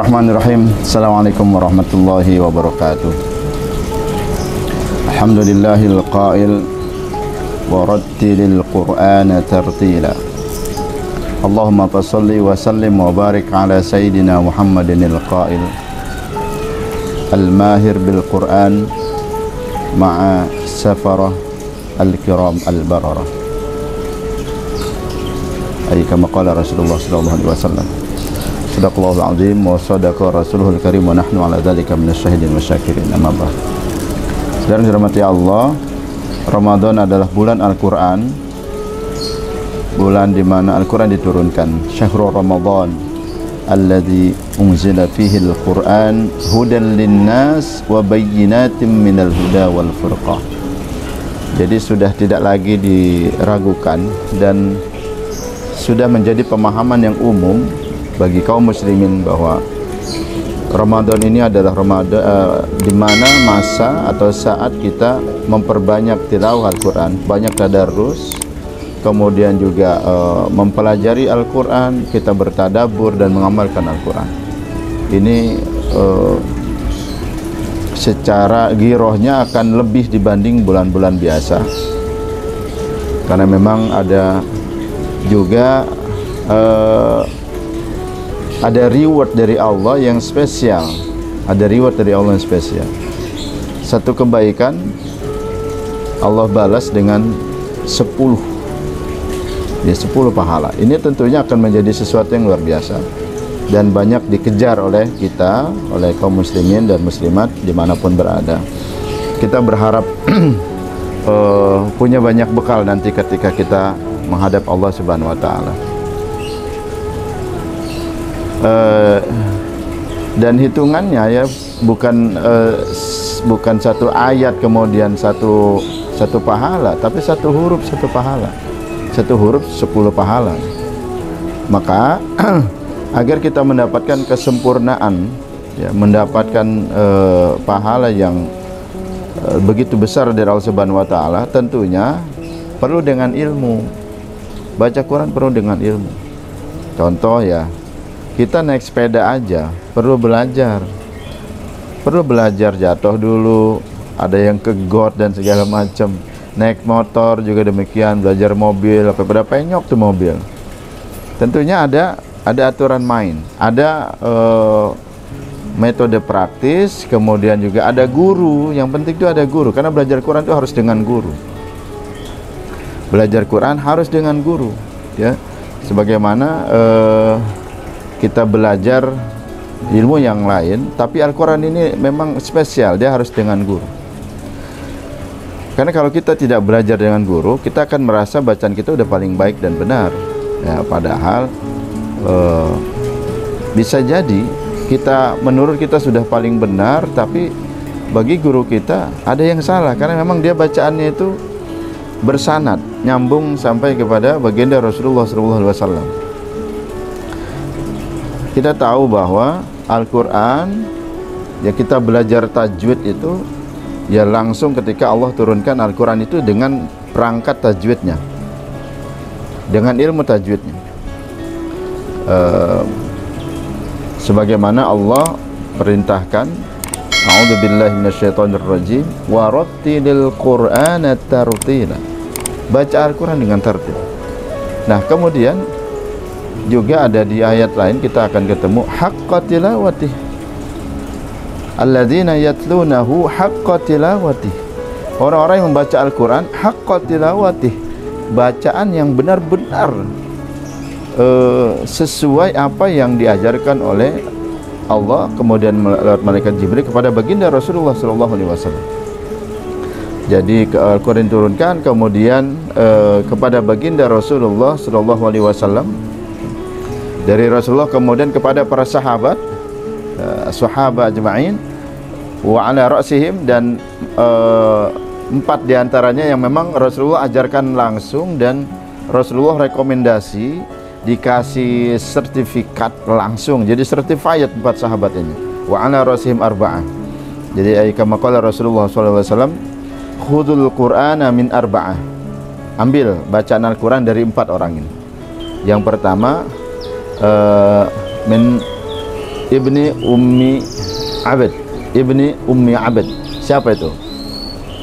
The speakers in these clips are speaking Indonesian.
Bismillahirrahmanirrahim. Assalamualaikum warahmatullahi wabarakatuh. Alhamdulillahil qail wa rattilil qur'ana tartila. Allahumma fassalli wa sallim wa barik ala sayyidina Muhammadinil qail al-mahir bil qur'an ma'a safarah al-kiram al-bararah. Ay kama qala Rasulullah sallallahu alaihi wasallam. Sadaqallahul azim wa sadaqa rasuluhul karim wa nahnu ala dzalika minasyahidin wa syakirin. Amma ba'd. Saudara dirahmati Allah, Ramadan adalah bulan Al-Qur'an. Bulan di mana Al-Qur'an diturunkan. Syahrul Ramadan alladzi unzila fihi al-Qur'an hudan linnas wa bayyinatin minal huda wal furqah. Jadi sudah tidak lagi diragukan dan sudah menjadi pemahaman yang umum bagi kaum muslimin bahwa Ramadan ini adalah Ramadan di mana masa atau saat kita memperbanyak tilawah Al-Qur'an, banyak tadarrus, kemudian juga mempelajari Al-Qur'an, kita bertadabbur dan mengamalkan Al-Qur'an. Ini secara girohnya akan lebih dibanding bulan-bulan biasa, karena memang ada juga ada reward dari Allah yang spesial. Ada reward dari Allah yang spesial. Satu kebaikan Allah balas dengan 10. Ya, 10 pahala. Ini tentunya akan menjadi sesuatu yang luar biasa dan banyak dikejar oleh kita, oleh kaum muslimin dan muslimat dimanapun berada. Kita berharap punya banyak bekal nanti ketika kita menghadap Allah Subhanahu wa taala. Dan hitungannya ya bukan satu ayat kemudian satu pahala, tapi satu huruf satu pahala, satu huruf 10 pahala. Maka agar kita mendapatkan kesempurnaan, ya, mendapatkan pahala yang begitu besar dari Allah Subhanahu wa taala, tentunya perlu dengan ilmu. Baca Quran perlu dengan ilmu. Contoh ya, kita naik sepeda aja perlu belajar jatuh dulu, ada yang ke got dan segala macam. Naik motor juga demikian, belajar mobil, apa pada penyok tuh mobil. Tentunya ada aturan main, ada metode praktis, kemudian juga ada guru. Yang penting itu ada guru, karena belajar Quran itu harus dengan guru. Belajar Quran harus dengan guru, ya. Sebagaimana kita belajar ilmu yang lain, tapi Al-Quran ini memang spesial, dia harus dengan guru. Karena kalau kita tidak belajar dengan guru, kita akan merasa bacaan kita udah paling baik dan benar, ya, padahal bisa jadi menurut kita sudah paling benar, tapi bagi guru kita ada yang salah, karena memang dia bacaannya itu bersanad, nyambung sampai kepada baginda Rasulullah SAW. Kita tahu bahwa Al-Quran, ya, kita belajar tajwid itu ya langsung ketika Allah turunkan Al-Quran itu dengan perangkat tajwidnya, dengan ilmu tajwidnya, sebagaimana Allah perintahkan, a'udzubillahi minasyaitonirrajim, wa rattilil qur'ana tartila. Baca Al-Quran dengan tartil. Nah, kemudian juga ada di ayat lain kita akan ketemu haqqa tilawatih, alladzina yatlunahu haqqa tilawatih. Orang-orang yang membaca Al-Quran haqqa tilawatih, bacaan yang benar-benar sesuai apa yang diajarkan oleh Allah, kemudian lewat malaikat Jibril kepada baginda Rasulullah SAW. Jadi Al-Quran turunkan kemudian kepada baginda Rasulullah SAW, dari Rasulullah kemudian kepada para sahabat, sahabat ajma'in, wa ala ra'sihim, dan 4 diantaranya yang memang Rasulullah ajarkan langsung dan Rasulullah rekomendasi, dikasih sertifikat langsung, jadi certified 4 sahabat ini. Wa ala ra'sihim arba'ah. Jadi kama qala Rasulullah SAW, khudul Qur'ana min arba'ah. Ambil bacaan Al-Quran dari 4 orang ini. Yang pertama min Ibni Ummi Abd. Ibni Ummi Abd. Siapa itu?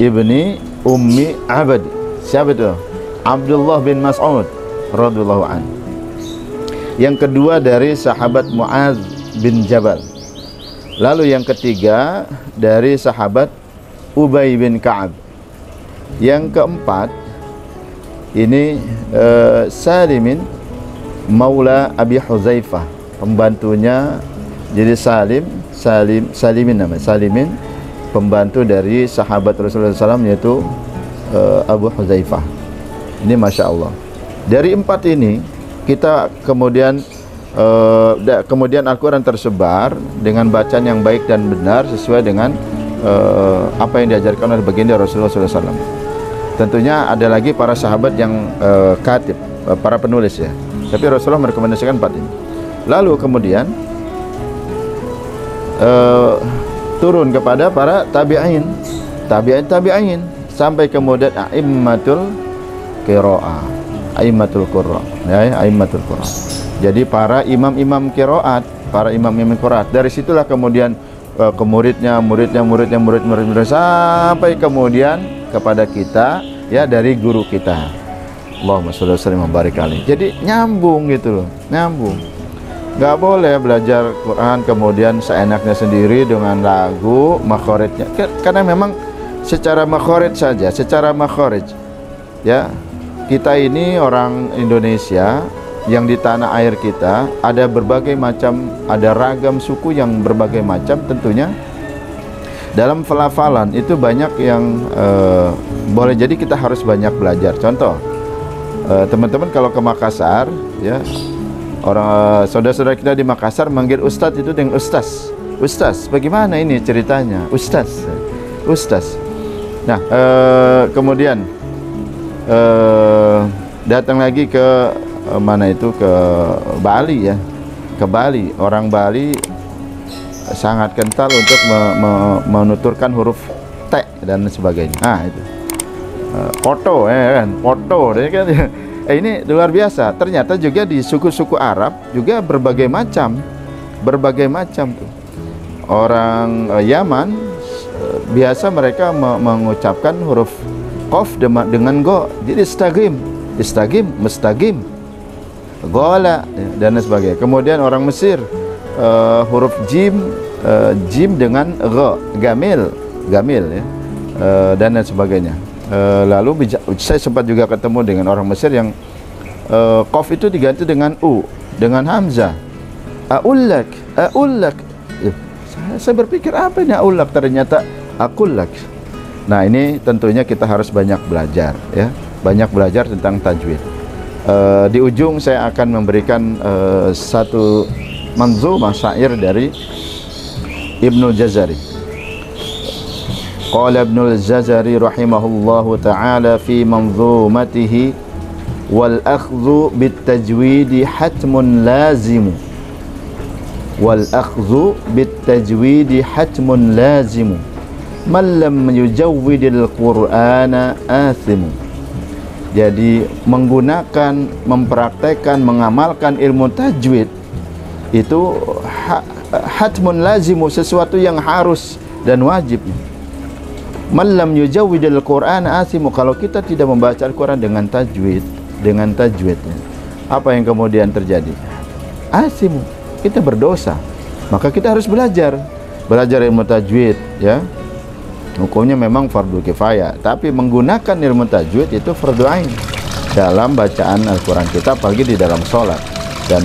Ibni Ummi Abd. Siapa itu? Abdullah bin Mas'ud radhiyallahu anhu. Yang kedua dari sahabat Muaz bin Jabal. Lalu yang ketiga dari sahabat Ubay bin Ka'ab. Yang keempat ini Salimin Maula Abi Huzaifah, pembantunya. Jadi Salimin namanya, Salimin, pembantu dari sahabat Rasulullah SAW, yaitu Abu Huzaifah. Ini Masya Allah. Dari empat ini kita kemudian Al-Quran tersebar dengan bacaan yang baik dan benar sesuai dengan apa yang diajarkan oleh baginda Rasulullah SAW. Tentunya ada lagi para sahabat yang katib, para penulis ya. Tapi Rasulullah merekomendasikan empat ini. Lalu kemudian turun kepada para tabi'in sampai kemudian a'immatul qiraah, a'immatul qurra, ya, a'immatul qurra. Jadi para imam-imam qiraat, dari situlah kemudian ke muridnya sampai kemudian kepada kita, ya, dari guru kita. Allahumma sholli wa sallim wa barik alaihi. Jadi nyambung gitu loh, nyambung. Gak boleh belajar Quran kemudian seenaknya sendiri dengan lagu makhorijnya, karena memang secara makhrij saja, ya, kita ini orang Indonesia yang di tanah air kita ada berbagai macam, ada ragam suku yang berbagai macam. Tentunya dalam pelafalan itu banyak yang boleh jadi kita harus banyak belajar. Contoh, teman-teman kalau ke Makassar, ya, orang saudara-saudara kita di Makassar manggil ustadz itu dengan ustaz. Ustaz, bagaimana ini ceritanya? Ustaz. Nah, kemudian datang lagi ke mana itu, ke Bali ya. Ke Bali, orang Bali sangat kental untuk menuturkan huruf T dan sebagainya. Nah, itu. Foto kan, ini luar biasa. Ternyata juga di suku-suku Arab juga berbagai macam tuh. Orang Yaman biasa mereka mengucapkan huruf qaf dengan go. Jadi istaqim, mustaqim, gola dan sebagainya. Kemudian orang Mesir huruf jim dengan gha, gamil ya, dan sebagainya. Lalu saya sempat juga ketemu dengan orang Mesir yang qaf itu diganti dengan u, dengan hamzah. A'ullak. Saya berpikir apa ini a'ullak, ternyata aqullak. Nah, ini tentunya kita harus banyak belajar ya, banyak belajar tentang tajwid. Di ujung saya akan memberikan satu manzumah syair dari Ibnu Jazari. Qala Ibnu Jazari rahimahullahu ta'ala fi manzumatihi wal akhdhu bit tajwidi hatmun lazimu, wal akhdhu bit tajwidi hatmun lazimu, man lam yujawwidil qur'ana athimu. Jadi menggunakan, mempraktekkan, mengamalkan ilmu tajwid itu hatmun lazimu, sesuatu yang harus dan wajib. Man lam yujawwidil qur'ana athimu, kalau kita tidak membaca Al-Quran dengan tajwidnya, apa yang kemudian terjadi? Athimu, kita berdosa. Maka kita harus belajar ilmu tajwid ya. Hukumnya memang fardu kifayah, tapi menggunakan ilmu tajwid itu fardu ain dalam bacaan Al-Quran kita, apalagi di dalam sholat. Dan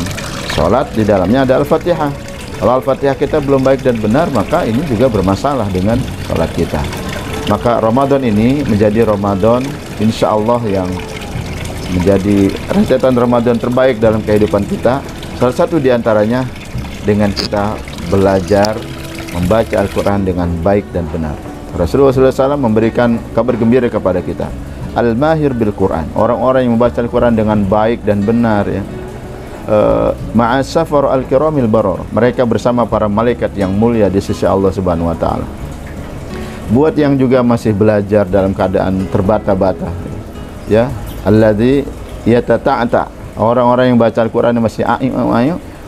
sholat di dalamnya ada Al-Fatihah. Kalau Al-Fatihah kita belum baik dan benar, maka ini juga bermasalah dengan sholat kita. Maka Ramadan ini menjadi Ramadan insya Allah yang menjadi rentetan Ramadan terbaik dalam kehidupan kita. Salah satu diantaranya dengan kita belajar membaca Al-Quran dengan baik dan benar. Rasulullah SAW memberikan kabar gembira kepada kita, Al-Mahir bil Quran, orang-orang yang membaca Al-Quran dengan baik dan benar ya, ma'asafar al-kiramil barar, mereka bersama para malaikat yang mulia di sisi Allah Subhanahu wa taala. Buat yang juga masih belajar dalam keadaan terbata-bata ya, alladzi yatata'ta, orang-orang yang baca Al-Quran masih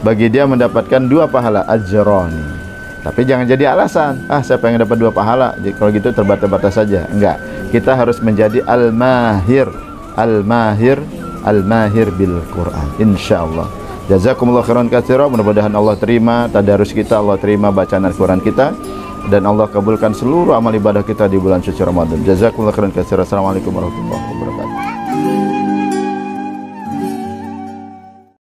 bagi dia mendapatkan 2 pahala ajroni. Tapi jangan jadi alasan, saya pengen dapat 2 pahala. Jadi kalau gitu terbatas-batas saja. Enggak. Kita harus menjadi al-mahir bil Quran, insyaallah. Jazakumullah khairan katsira. Mudah-mudahan Allah terima tadarus kita, Allah terima bacaan Al-Quran kita, dan Allah kabulkan seluruh amal ibadah kita di bulan suci Ramadan. Jazakumullah khairan katsira. Assalamualaikum warahmatullahi wabarakatuh.